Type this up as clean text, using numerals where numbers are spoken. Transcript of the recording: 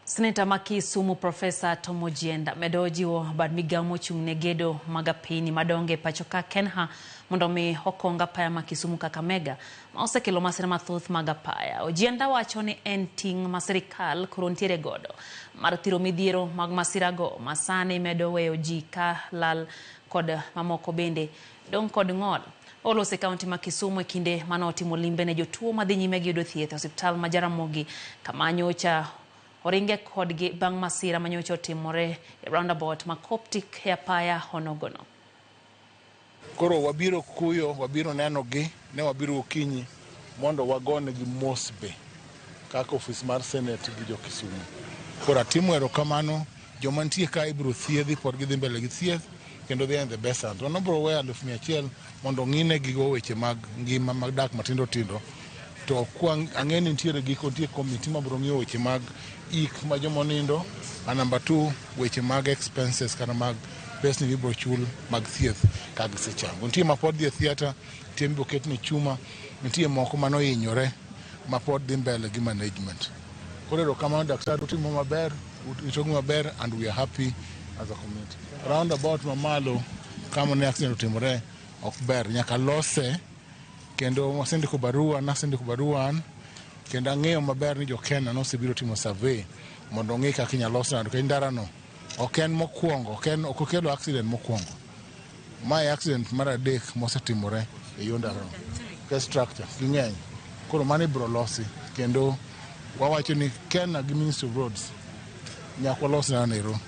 Seneta ma Kisumu Profesa Tom Ojienda medo jiwo bad migao mochung' ne gedo mag apini madonge pacho ka KeNHA mondo mi okong apaya ma Kisumu Kakamega ma osekelo masira mathoth mag apaya. Ojienda wacho ni en ting' ma sirikal koro ntiere godo mar thiro midhiero mag masira go masani medo weyo ji ka lal kod mamoko bende dong kod ng'ol. Olose kaunti ma Kisumu e kinde manotimo limbe ne jotuo madhi nyime gi yudo thieth e osiptal ma Jaramogi kama nyocha oringe kodgi bang' masira manyocha otimore e roundabout ma Coptic e apaya honogono. Koro wabiro kuyo, wabiro nenogi, ne wabiro okinyi mondo wagone gi mos be kaka ofis mar Seneta gi jo Kisumu. Koro atimo erokamano, joma nitie ka ibiro thiedhi pod gidhi mbele gi thieth kendo they are in the best hands. Wanobro weyo 100,000 mondo ng'ine gigo weche mag ngima mag dak matindo tindo. To kwang ang'eni ntiere giko ntie komiti mabro ng'iyo weche mag ik ma joma nindo, number 2 weche mag expenses kana mag pesa ni ibro chul mag thieth ka gisechango. Ntie mapod dhi e theater, ntie mibro ketne chuma, ntie moko manohinyore mapod dhi mbele gi management. Koro erokamano daktari utimo maber, itogi maber and we are happy as a community. Roundabout mamalo kama ne accident otimore ok ber, nyaka lose kendo wasendiko barua kendo ang'eyo maber ni jo KeNHA nosebiro timo survey mondo ong'e kaka inyalo los ndarano. Ok en mokwongo, ok okelo accident mokwongo. My accident mar adek mosetimore e yo ndarano. Ke structure ging'eny. Koro mano ibiro losi kendo wawacho ni KeNHA gi Ministry of Roads nyaka walos ndarano.